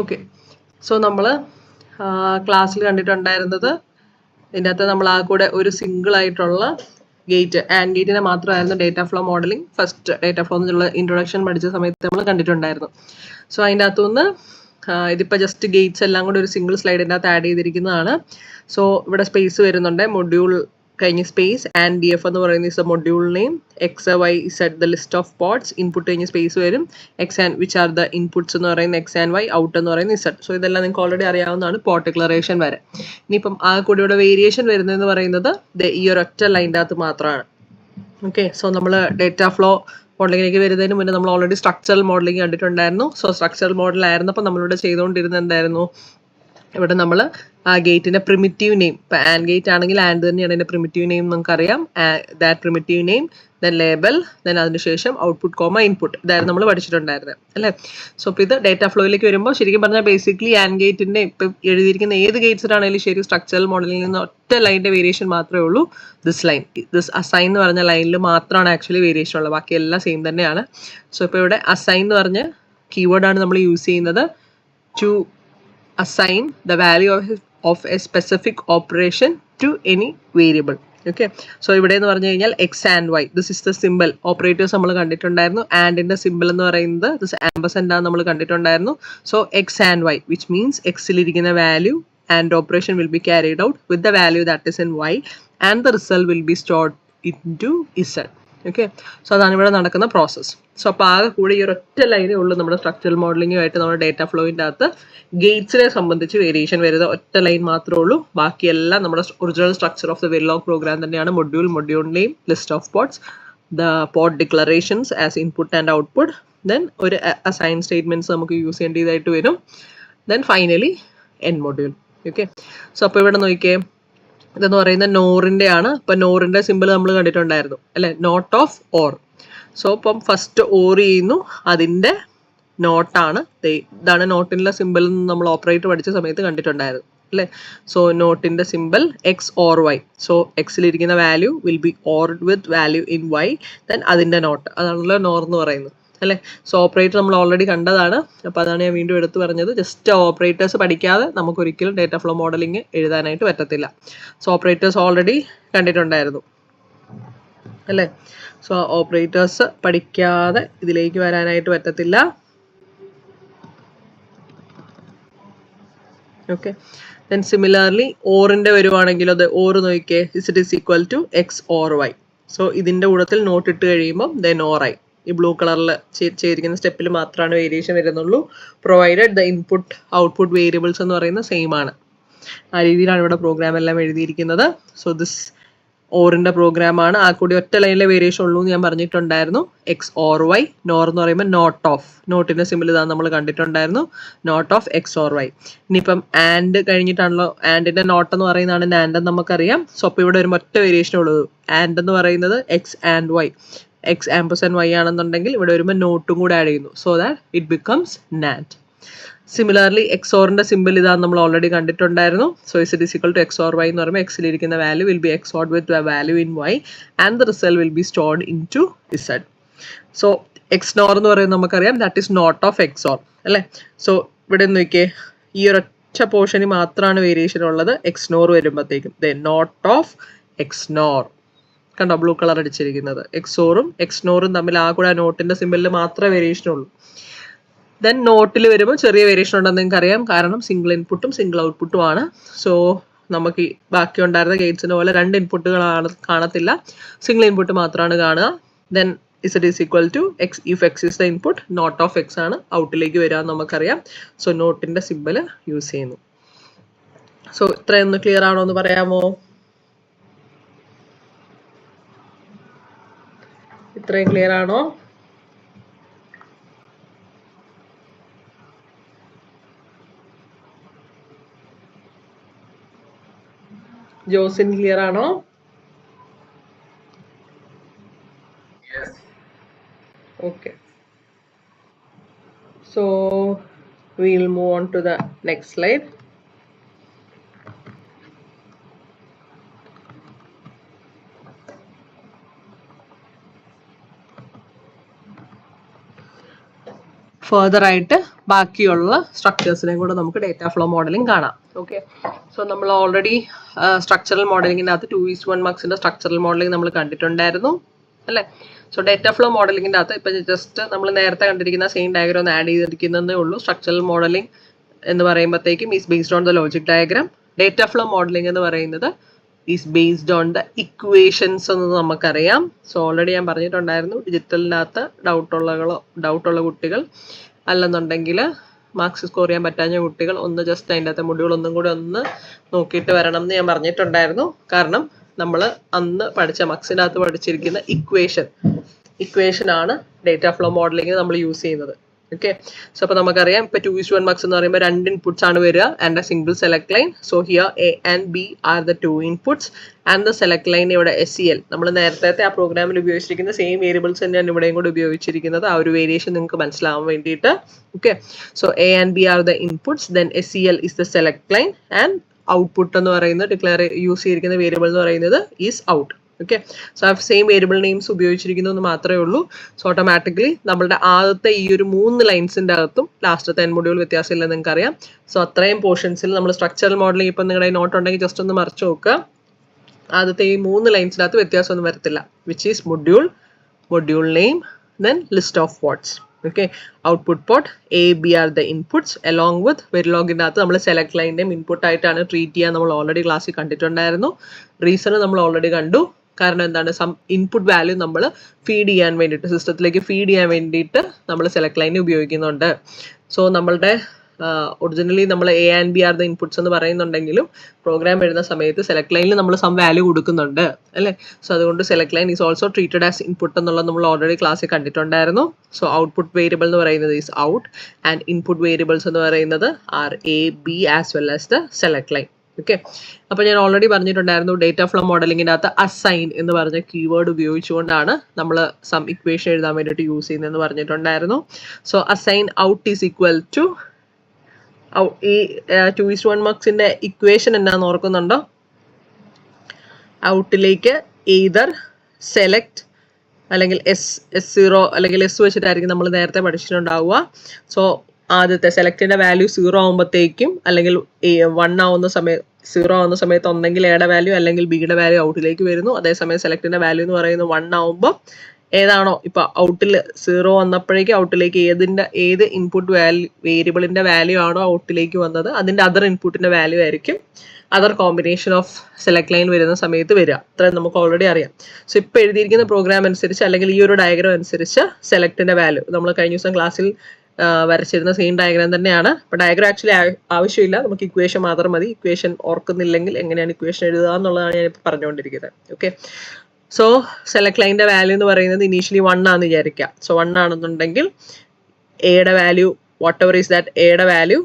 Okay. So നമ്മൾ ക്ലാസ്സിൽ കണ്ടിട്ടുണ്ടായിരുന്നത് ഇതിൻ്റെ അകത്ത് നമ്മൾ ആ കൂടെ ഒരു സിംഗിൾ ആയിട്ടുള്ള ഗേറ്റ് ആൻഡ് ഗേറ്റിനെ മാത്രമായിരുന്നു data flow modelling first data flow എന്നുള്ള ഇൻട്രൊഡക്ഷൻ പഠിച്ച സമയത്ത് നമ്മൾ കണ്ടിട്ടുണ്ടായിരുന്നു. സോ അതിൻ്റെ അകത്തുനിന്ന് ഇതിപ്പോൾ ജസ്റ്റ് ഗേറ്റ്സ് എല്ലാം കൂടെ ഒരു സിംഗിൾ സ്ലൈഡിൻ്റെ അകത്ത് ആഡ് ചെയ്തിരിക്കുന്നതാണ്. സോ ഇവിടെ സ്പേസ് വരുന്നുണ്ട്, മൊഡ്യൂൾ കഴിഞ്ഞ് സ്പേസ് ആൻഡ് ഡി എഫ് എന്ന് പറയുന്ന is module name, X Y set the list of ports, input കഴിഞ്ഞ് സ്പേസ് വരും, X and which are the inputs എന്ന് പറയുന്ന എക്സ് ആൻഡ് വൈ, ഔട്ട് എന്ന് പറയുന്ന ഇസഡ്. സോ ഇതെല്ലാം നിങ്ങൾക്ക് ഓൾറെഡി അറിയാവുന്നതാണ് പോർട്ട് ഡിക്ലറേഷൻ വരെ. ഇനിയിപ്പം ആ കൂടി ഇവിടെ വേരിയേഷൻ വരുന്നതെന്ന് പറയുന്നത് ഈ ഒരു ഒറ്റ ലൈൻ്റെ അകത്ത് മാത്രമാണ്. ഓക്കെ. സോ നമ്മൾ ഡേറ്റ ഫ്ലോ മോഡലിംഗിലേക്ക് വരുന്നതിന് മുന്നേ നമ്മൾ ഓൾറെഡി സ്ട്രക്ചറൽ മോഡലിംഗ് കണ്ടിട്ടുണ്ടായിരുന്നു. സോ സ്ട്രക്ചറൽ മോഡലായിരുന്നപ്പോൾ നമ്മളിവിടെ ചെയ്തുകൊണ്ടിരുന്നത് എന്തായിരുന്നു? ഇവിടെ നമ്മൾ ആ ഗേറ്റിന്റെ പ്രിമിറ്റീവ് നെയിം, ഇപ്പം ആൻഡ് ഗേറ്റ് ആണെങ്കിൽ ആൻഡ് തന്നെയാണ് അതിന്റെ പ്രിമിറ്റീവ് നെയിം, നമുക്കറിയാം. That primitive name, then label, then അതിനുശേഷം ഔട്ട്പുട്ട് കോമ ഇൻപുട്ട്, ഇതായിരുന്നു നമ്മൾ പഠിച്ചിട്ടുണ്ടായിരുന്നത് അല്ലേ. സോ ഇപ്പോൾ ഇത് ഡേറ്റ ഫ്ലോയിലേക്ക് വരുമ്പോൾ ശരിക്കും പറഞ്ഞാൽ ബേസിക്കലി ആൻഡ് ഗേറ്റിന്റെ ഇപ്പം എഴുതിയിരിക്കുന്ന ഏത് ഗേറ്റ്സിലാണെങ്കിലും ശരി സ്ട്രക്ചറൽ മോഡലിൽ നിന്ന് ഒറ്റ ലൈനിന്റെ വേരിയേഷൻ മാത്രമേ ഉള്ളൂ. ദിസ് ലൈൻ, ദിസ് അസൈൻ എന്ന് പറഞ്ഞ ലൈനിൽ മാത്രമാണ് ആക്ച്വലി വേരിയേഷൻ ഉള്ളത്, ബാക്കി എല്ലാം സെയിം തന്നെയാണ്. സോ ഇപ്പോൾ ഇവിടെ അസൈൻ എന്ന് പറഞ്ഞ കീവേഡാണ് നമ്മൾ യൂസ് ചെയ്യുന്നത് to assign the value of a specific operation to any variable. Okay. So ഇവിടെ എന്ന് പറഞ്ഞു കഴിഞ്ഞാൽ X and Y, this is the simple operators നമ്മൾ കണ്ടിട്ടുണ്ടായിരുന്നു. ആൻഡിന്റെ സിമ്പിൾ എന്ന് പറയുന്നത് ദിസ് ആംബർസാൻഡ് ആണ് നമ്മൾ കണ്ടിട്ടുണ്ടായിരുന്നു. So X and Y which means എക്സിലിരിക്കുന്ന value and operation will be carried out with the value that is in Y and the result will be stored in to Z. Okay. So അതാണ് ഇവിടെ നടക്കുന്ന process. So അപ്പോൾ ആകെ കൂടി ഈ ഒരൊറ്റ ലൈനേ ഉള്ളൂ നമ്മുടെ സ്ട്രക്ചറൽ മോഡലിംഗുമായിട്ട് നമ്മുടെ ഡേറ്റ ഫ്ലോയിൻ്റെ അകത്ത് ഗേറ്റ്സിനെ സംബന്ധിച്ച് വേരിയേഷൻ വരുന്ന ഒറ്റ ലൈൻ മാത്രമേ ഉള്ളൂ. ബാക്കിയെല്ലാം നമ്മുടെ original structure of the Verilog program തന്നെയാണ്. Module name, list of ports, the port declarations as input and output, then ഒരു അസൈൻ സ്റ്റേറ്റ്മെന്റ്സ് നമുക്ക് യൂസ് ചെയ്യേണ്ടതായിട്ട് വരും, then finally end module. Okay. So അപ്പോൾ ഇവിടെ നോക്കിയേ, ഇതെന്ന് പറയുന്നത് നോറിൻ്റെ ആണ്. ഇപ്പം നോറിൻ്റെ സിമ്പിൾ നമ്മൾ കണ്ടിട്ടുണ്ടായിരുന്നു അല്ലേ, നോട്ട് ഓഫ് ഓർ. സോ ഇപ്പം ഫസ്റ്റ് ഓർ ചെയ്യുന്നു, അതിൻ്റെ നോട്ടാണ് ഇതാണ് നോട്ടിൻ്റെ സിമ്പിൾ എന്ന് നമ്മൾ ഓപ്പറേറ്റർ പഠിച്ച സമയത്ത് കണ്ടിട്ടുണ്ടായിരുന്നു അല്ലേ. സോ നോട്ടിൻ്റെ simple X or Y. So എക്സിലിരിക്കുന്ന value will be ORed with value in Y, then അതിൻ്റെ നോട്ട്, അതാണല്ലോ നോർ എന്ന് പറയുന്നത് അല്ലേ. സോ ഓപ്പറേറ്റർ നമ്മൾ ഓൾറെഡി കണ്ടതാണ്. അപ്പോൾ അതാണ് ഞാൻ വീണ്ടും എടുത്തു പറഞ്ഞത്. ജസ്റ്റ് ഓപ്പറേറ്റേഴ്സ് പഠിക്കാതെ നമുക്ക് ഒരിക്കലും ഡേറ്റ ഫ്ലോ മോഡലിംഗ് എഴുതാനായിട്ട് പറ്റത്തില്ല. സോ ഓപ്പറേറ്റേഴ്സ് ഓൾറെഡി കണ്ടിട്ടുണ്ടായിരുന്നു അല്ലേ. സോ ഓപ്പറേറ്റേഴ്സ് പഠിക്കാതെ ഇതിലേക്ക് വരാനായിട്ട് പറ്റത്തില്ല. ഓക്കെ. ദെൻ സിമിലർലി ഓറിൻ്റെ വരുവാണെങ്കിൽ അത് ഓർ നോക്കിയേ, it is equal to X or Y. So ഇതിൻ്റെ കൂടത്തിൽ നോട്ട് ഇട്ട് കഴിയുമ്പോൾ ദെൻ ഓർ ഐ, ഈ ബ്ലൂ കളറിൽ ചെയ്തിരിക്കുന്ന സ്റ്റെപ്പിൽ മാത്രമാണ് വേരിയേഷൻ വരുന്നുള്ളൂ. Provided the input output variables എന്ന് പറയുന്നത് സെയിം ആണ്. ആ രീതിയിലാണ് ഇവിടെ പ്രോഗ്രാം എല്ലാം എഴുതിയിരിക്കുന്നത്. സോ ദിസ് ഓറിൻ്റെ പ്രോഗ്രാമാണ്. ആ കൂടി ഒറ്റ ലൈനിലെ വേരിയേഷൻ ഉള്ളൂ എന്ന് ഞാൻ പറഞ്ഞിട്ടുണ്ടായിരുന്നു. എക്സ് ഓർ വൈ, നോർ എന്ന് പറയുമ്പോൾ നോട്ട് ഓഫ്, നോട്ടിൻ്റെ സിമ്പിൾ ഇതാണ് നമ്മൾ കണ്ടിട്ടുണ്ടായിരുന്നു, not of X or Y. ഇനിയിപ്പം ആൻഡ് കഴിഞ്ഞിട്ടാണല്ലോ, ആൻഡിൻ്റെ നോട്ട് എന്ന് പറയുന്നതാണ് ആൻഡ് എന്ന് നമുക്കറിയാം. സോ അപ്പോൾ ഇവിടെ ഒരു ഒറ്റ വേരിയേഷൻ ഉള്ളൂ. ആൻഡ് എന്ന് പറയുന്നത് X and Y, X ampersand Y ആണെന്നുണ്ടെങ്കിൽ ഇവിടെ വരുമ്പോൾ നോട്ടും കൂടെ ആഡ് ചെയ്യുന്നു. So that it becomes NAND. Similarly എക്സോറിന്റെ സിമ്പിൾ ഇതാണ് നമ്മൾ ഓൾറെഡി കണ്ടിട്ടുണ്ടായിരുന്നു. So it is equal to X or Y എന്ന് പറയുമ്പോൾ എക്സിലിരിക്കുന്ന value will be XORed with value in Y and the result will be stored in to Z. So X NOR എന്ന് പറയുന്നത് നമുക്കറിയാം that is not of XOR അല്ലേ. So ഇവിടെ നോക്കിയേ, ഈ ഒരൊറ്റ പോർഷന് മാത്രമാണ് വേരിയേഷൻ ഉള്ളത് എക്സ് നോർ വരുമ്പോഴത്തേക്കും. നോട്ട് ഓഫ് എക്സ് നോർ കണ്ടോ, ബ്ലൂ കളർ അടിച്ചിരിക്കുന്നത്. എക്സോറും എക്സ് നോറും തമ്മിൽ ആ കൂടെ നോട്ടിന്റെ സിമ്പിളിൽ മാത്രമേ വേരിയേഷൻ ഉള്ളൂ. ദെൻ നോട്ടിൽ വരുമ്പോൾ ചെറിയ വേരിയേഷൻ ഉണ്ടെന്ന് നിങ്ങൾക്ക് അറിയാം, കാരണം സിംഗിൾ ഇൻപുട്ടും സിംഗിൾ ഔട്ട്പുട്ടും ആണ്. സോ നമുക്ക് ഈ ബാക്കി ഉണ്ടായിരുന്ന ഗേറ്റ്സിന് പോലെ രണ്ട് ഇൻപുട്ടുകളാണ് കാണത്തില്ല, സിംഗിൾ ഇൻപുട്ട് മാത്രമാണ് കാണുക. Then Z is equal to X if X is the input, not of X ആണ് ഔട്ടിലേക്ക് വരിക എന്ന് നമുക്കറിയാം. സോ നോട്ടിന്റെ സിമ്പിൾ യൂസ് ചെയ്യുന്നു. സോ ഇത്രയൊന്ന് ക്ലിയർ ആണോ എന്ന് പറയാമോ? ഇത്രയും ക്ലിയർ ആണോ? ജോസിൻ ക്ലിയർ ആണോ? Okay. So we'll move on to the next slide. Further ആയിട്ട് ബാക്കിയുള്ള സ്ട്രക്ചേഴ്സിനെയും കൂടെ നമുക്ക് ഡേറ്റ ഫ്ലോ മോഡലിംഗ് കാണാം. ഓക്കെ, സോ നമ്മൾ ഓൾറെഡി സ്ട്രക്ചറൽ മോഡലിങ്ങിനകത്ത് 2:1 മാർക്സിന്റെ സ്ട്രക്ചറൽ മോഡലിംഗ് നമ്മൾ കണ്ടിട്ടുണ്ടായിരുന്നു അല്ലേ. സോ ഡേറ്റ ഫ്ലോ മോഡലിങ്ങിൻ്റെ അകത്ത് ഇപ്പം ജസ്റ്റ് നമ്മൾ നേരത്തെ കണ്ടിരിക്കുന്ന സെയിം ഡയഗ്രം ഒന്ന് ആഡ് ചെയ്തിരിക്കുന്നതേ ഉള്ളൂ. സ്ട്രക്ചറൽ മോഡലിംഗ് എന്ന് പറയുമ്പോഴത്തേക്കും is based on the logic diagram. Data flow modelling എന്ന് പറയുന്നത് is based on the equations എന്ന് നമുക്കറിയാം. സോ ഓൾറെഡി ഞാൻ പറഞ്ഞിട്ടുണ്ടായിരുന്നു, ഡിജിറ്റലിനകത്ത് ഡൗട്ടുള്ള കുട്ടികൾ അല്ലെന്നുണ്ടെങ്കിൽ മാർക്സ് സ്കോർ ചെയ്യാൻ പറ്റാഞ്ഞ കുട്ടികൾ ഒന്ന് ജസ്റ്റ് അതിൻ്റെ അകത്തെ മൊഡ്യൂൾ ഒന്നും കൂടി ഒന്ന് നോക്കിയിട്ട് വരണം എന്ന് ഞാൻ പറഞ്ഞിട്ടുണ്ടായിരുന്നു. കാരണം നമ്മൾ അന്ന് പഠിച്ച മാർക്സിനകത്ത് പഠിച്ചിരിക്കുന്ന ഇക്വേഷൻ ആണ് ഡേറ്റ ഫ്ലോ മോഡലിംഗ് നമ്മൾ യൂസ് ചെയ്യുന്നത്. ഓക്കെ, സോ അപ്പോൾ നമുക്കറിയാം ഇപ്പോൾ 2:1 മാർക്സ് എന്ന് പറയുമ്പോൾ 2 ഇൻപുട്സ് ആണ് വരിക and A single select line. So here A and B are the 2 inputs and the select line ഇവിടെ SEL. നമ്മൾ നേരത്തെ ആ പ്രോഗ്രാമിൽ ഉപയോഗിച്ചിരിക്കുന്ന സെയിം വേരിയബിൾസ് തന്നെയാണ് ഇവിടെയും കൂടെ ഉപയോഗിച്ചിരിക്കുന്നത്. ആ ഒരു വേരിയേഷൻ നിങ്ങൾക്ക് മനസ്സിലാവാൻ വേണ്ടിയിട്ട്. Okay, so A and B R the inputs, then SEL is the select line and output എന്ന് പറയുന്നത് യൂസ് ചെയ്തിരിക്കുന്ന വേരിയബിൾ എന്ന് പറയുന്നത് ഈസ് ഔട്ട്. ഓക്കെ, സോ ആ സെയിം വേരിയബിൾ നെയിംസ് ഉപയോഗിച്ചിരിക്കുന്നു എന്ന് മാത്രമേ ഉള്ളൂ. സോ ഓട്ടോമാറ്റിക്കലി നമ്മളുടെ ആദ്യത്തെ ഈ ഒരു 3 ലൈൻസിൻ്റെ അകത്തും ലാസ്റ്റത്തെ എൻ മൊഡ്യൂൾ വ്യത്യാസമില്ലെന്ന് നിങ്ങൾക്ക് അറിയാം. സോ അത്രയും പോർഷൻസിൽ നമ്മൾ സ്ട്രക്ചറൽ മോഡലിംഗ് ഇപ്പം നിങ്ങളുടെ നോട്ട് ഉണ്ടെങ്കിൽ ജസ്റ്റ് ഒന്ന് മറിച്ച് നോക്കുക. ആദ്യത്തെ ഈ 3 ലൈൻസിനകത്ത് വ്യത്യാസമൊന്നും വരത്തില്ല. Which is module name, then list of ports. Okay, output port A, B are the inputs along with വെരിലോഗിൻ്റെ അകത്ത് നമ്മൾ സെലക്ട് ലൈൻ്റെയും ഇൻപുട്ട് ആയിട്ടാണ് ട്രീറ്റ് ചെയ്യാൻ നമ്മൾ ഓൾറെഡി ക്ലാസ്സിൽ കണ്ടിട്ടുണ്ടായിരുന്നു. റീസൺ നമ്മൾ ഓൾറെഡി കണ്ടു. കാരണം എന്താണ്, ഇൻപുട്ട് വാല്യൂ നമ്മൾ ഫീഡ് ചെയ്യാൻ വേണ്ടിയിട്ട്, സിസ്റ്റത്തിലേക്ക് ഫീഡ് ചെയ്യാൻ വേണ്ടിയിട്ട് നമ്മൾ സെലക്ട് ലൈൻ ഉപയോഗിക്കുന്നുണ്ട്. സോ നമ്മളുടെ ഒറിജിനലി നമ്മൾ A and B are the inputs എന്ന് പറയുന്നുണ്ടെങ്കിലും പ്രോഗ്രാം എഴുതുന്ന സമയത്ത് സെലക്ട് ലൈനിൽ നമ്മൾ സം വാല്യൂ കൊടുക്കുന്നുണ്ട് അല്ലേ. സോ അതുകൊണ്ട് select line is also treated as input എന്നുള്ളത് നമ്മൾ ഓൾറെഡി ക്ലാസ്സിൽ കണ്ടിട്ടുണ്ടായിരുന്നു. സോ ഔട്ട്പുട്ട് വേരിയബിൾ എന്ന് പറയുന്നത് is out and input variables എന്ന് പറയുന്നത് are A, B as well as the select line. Okay, അപ്പോൾ ഞാൻ ഓൾറെഡി പറഞ്ഞിട്ടുണ്ടായിരുന്നു ഡേറ്റ ഫ്ലോ മോഡലിങ്ങിൻ്റെ അകത്ത് അസൈൻ എന്ന് പറഞ്ഞ കീവേഡ് ഉപയോഗിച്ചുകൊണ്ടാണ് നമ്മൾ സം ഇക്വേഷൻ എഴുതാൻ വേണ്ടിയിട്ട് യൂസ് ചെയ്യുന്നതെന്ന് പറഞ്ഞിട്ടുണ്ടായിരുന്നു. So assign out is equal to ഈ 2:1 മാർക്സിന്റെ ഇക്വേഷൻ എന്നാന്ന് ഓർക്കുന്നുണ്ടോ? ഔട്ടിലേക്ക് എയ്തർ സെലക്ട് അല്ലെങ്കിൽ S0 അല്ലെങ്കിൽ S വെച്ചിട്ടായിരിക്കും നമ്മൾ നേരത്തെ പഠിച്ചിട്ടുണ്ടാവുക. സോ ആദ്യത്തെ സെലക്ടിന്റെ വാല്യൂ 0 ആകുമ്പോഴത്തേക്കും അല്ലെങ്കിൽ 1 ആവുന്ന സമയത്ത് 0 ആവുന്ന സമയത്ത് ഒന്നെങ്കിൽ എയുടെ വാല്യൂ അല്ലെങ്കിൽ ബിയുടെ വാല്യൂ ഔട്ടിലേക്ക് വരുന്നു. അതേസമയം സെലക്ടിന്റെ വാല്യൂ എന്ന് പറയുന്നത് 1 ആവുമ്പോൾ ഏതാണോ ഇപ്പൊ ഔട്ടിൽ 0 വന്നപ്പോഴേക്കും ഔട്ടിലേക്ക് ഏത് ഇൻപുട്ട് വേരിയബിളിന്റെ വാല്യൂ ആണോ ഔട്ടിലേക്ക് വന്നത് അതിന്റെ അതർ ഇൻപുട്ടിന്റെ വാല്യൂ ആയിരിക്കും other combination of select line വരുന്ന സമയത്ത് വരിക. അത്രയും നമുക്ക് ഓൾറെഡി അറിയാം. സോ ഇപ്പൊ എഴുതിയിരിക്കുന്ന പ്രോഗ്രാം അനുസരിച്ച് അല്ലെങ്കിൽ ഈ ഒരു ഡയഗ്രാം അനുസരിച്ച് സെലക്ടിന്റെ വാല്യൂ നമ്മൾ കഴിഞ്ഞ ദിവസം ക്ലാസ്സിൽ വരച്ചിരുന്ന സെയിം ഡയഗ്രാം തന്നെയാണ്. അപ്പോൾ ഡയഗ്രാം ആക്ച്വലി ആവശ്യമില്ല, നമുക്ക് ഇക്വേഷൻ മാത്രം മതി. ഇക്വേഷൻ ഓർക്കുന്നില്ലെങ്കിൽ എങ്ങനെയാണ് ഇക്വേഷൻ എഴുതുക എന്നുള്ളതാണ് ഞാൻ ഇപ്പോൾ പറഞ്ഞുകൊണ്ടിരിക്കുന്നത്. ഓക്കെ, സോ സെലക്ട് ലൈനിന്റെ വാല്യൂ എന്ന് പറയുന്നത് ഇനീഷ്യലി 1 ആണെന്ന് വിചാരിക്കാം. സോ 1 ആണെന്നുണ്ടെങ്കിൽ എയുടെ value whatever is that എയുടെ വാല്യൂ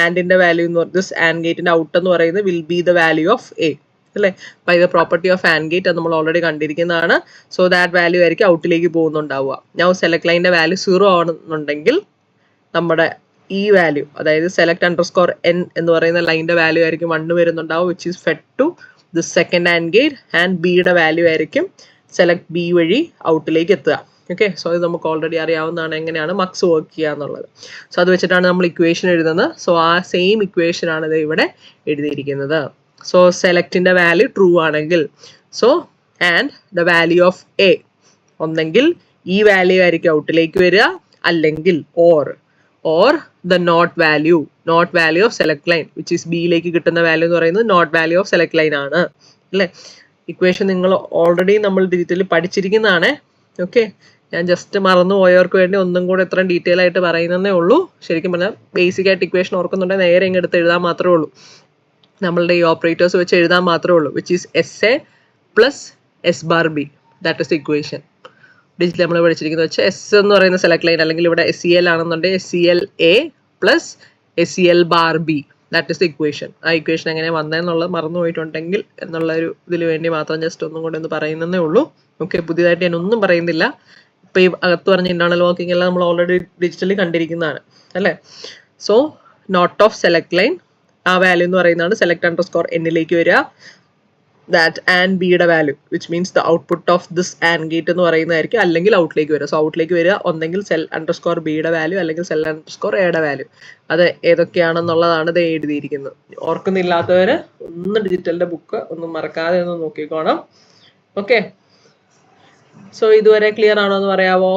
ആൻഡിന്റെ വാല്യൂ എന്ന് പറഞ്ഞത് ആൻഡ് ഗേറ്റിന്റെ ഔട്ട് എന്ന് പറയുന്നത് will be the value of A അല്ലേ. By the property of and gate നമ്മൾ ഓൾറെഡി കണ്ടിരിക്കുന്നതാണ്. സോ ദാറ്റ് വാല്യൂ ആയിരിക്കും ഔട്ടിലേക്ക് പോകുന്നുണ്ടാവുക. ഞാൻ സെലക്ട് ലൈനിന്റെ വാല്യൂ 0 ആണെന്നുണ്ടെങ്കിൽ നമ്മുടെ ഈ വാല്യൂ അതായത് select_n എന്ന് പറയുന്ന ലൈനിന്റെ വാല്യൂ ആയിരിക്കും 1 വരുന്നുണ്ടാവും, which is fed to the second and gate and ബിയുടെ വാല്യൂ ആയിരിക്കും സെലക്ട് ബി വഴി ഔട്ടിലേക്ക് എത്തുക. ഓക്കെ, സോ ഇത് നമുക്ക് ഓൾറെഡി അറിയാവുന്നതാണ് എങ്ങനെയാണ് മക്സ് വർക്ക് ചെയ്യുക എന്നുള്ളത്. സോ അത് വെച്ചിട്ടാണ് നമ്മൾ ഇക്വേഷൻ എഴുതുന്നത്. സോ ആ സെയിം ഇക്വേഷൻ ആണ് ഇത് ഇവിടെ എഴുതിയിരിക്കുന്നത്. സോ സെലക്ടിന്റെ വാല്യൂ ട്രൂ ആണെങ്കിൽ so and the value of A ഒന്നെങ്കിൽ ഈ വാല്യൂ ആയിരിക്കും ഔട്ടിലേക്ക് വരിക അല്ലെങ്കിൽ or the not value of select line which is ബിയിലേക്ക് കിട്ടുന്ന വാല്യൂ എന്ന് പറയുന്നത് not value of select line ആണ് അല്ലേ. ഇക്വേഷൻ നിങ്ങൾ ഓൾറെഡി നമ്മൾ ഡിജിറ്റലി പഠിച്ചിരിക്കുന്നതാണ്. ഓക്കെ, ഞാൻ ജസ്റ്റ് മറന്നു പോയവർക്ക് വേണ്ടി ഒന്നും കൂടെ ഇത്രയും ഡീറ്റെയിൽ ആയിട്ട് പറയുന്നതേ ഉള്ളൂ. ശരിക്കും പറഞ്ഞാൽ ബേസിക് ആയിട്ട് ഇക്വേഷൻ ഓർക്കുന്നുണ്ടെങ്കിൽ നേരെ ഇങ്ങ് എടുത്ത് എഴുതാൻ മാത്രമേ ഉള്ളൂ. നമ്മളുടെ ഈ ഓപ്പറേറ്റേഴ്സ് വെച്ച് എഴുതാൻ മാത്രമേ ഉള്ളൂ, which is SA plus S⁻B that is equation. Digital നമ്മൾ പഠിച്ചിരിക്കുന്നത് വെച്ചാൽ S എന്ന് പറയുന്ന സെലക്ട് ലൈൻ അല്ലെങ്കിൽ ഇവിടെ SEL ആണെന്നുണ്ടെങ്കിൽ SELA plus SEL⁻B that is the equation. ആ ഇക്വേഷൻ എങ്ങനെ വന്നതെന്നുള്ളത് മറന്നു പോയിട്ടുണ്ടെങ്കിൽ എന്നുള്ള ഒരു ഇതിന് വേണ്ടി മാത്രം ജസ്റ്റ് ഒന്നും കൂടെ ഒന്ന് പറയുന്നതേ ഉള്ളൂ. ഓക്കെ, പുതിയതായിട്ട് ഞാൻ ഒന്നും പറയുന്നില്ല. ഇപ്പൊ ഈ അകത്ത് പറഞ്ഞ ഇന്റേണൽ വർക്കിംഗ് എല്ലാം നമ്മൾ ഓൾറെഡി ഡിജിറ്റലി കണ്ടിരിക്കുന്നതാണ് അല്ലേ. So not of select line ആ വാല്യൂ എന്ന് പറയുന്നതാണ് select_n വരിക. ദാറ്റ് ആൻഡ് ബിയുടെ value which means the output of this and gate എന്ന് പറയുന്നതായിരിക്കും, അല്ലെങ്കിൽ ഔട്ടിലേക്ക് വരിക. സോ ഔട്ടിലേക്ക് വരിക ഒന്നെങ്കിൽ സെൽ അണ്ടർസ്കോർ ബിയുടെ വാല്യൂ അല്ലെങ്കിൽ സെൽ അണ്ടർസ്കോർ എയുടെ വാല്യൂ. അത് ഏതൊക്കെയാണെന്നുള്ളതാണ് ഇത് എഴുതിയിരിക്കുന്നത്. ഓർക്കുന്നില്ലാത്തവർ ഒന്ന് ഡിജിറ്റലിന്റെ ബുക്ക് ഒന്നും മറക്കാതെ ഒന്ന് നോക്കിക്കോണം. ഓക്കെ, സോ ഇതുവരെ ക്ലിയർ ആണോ എന്ന് പറയാവോ?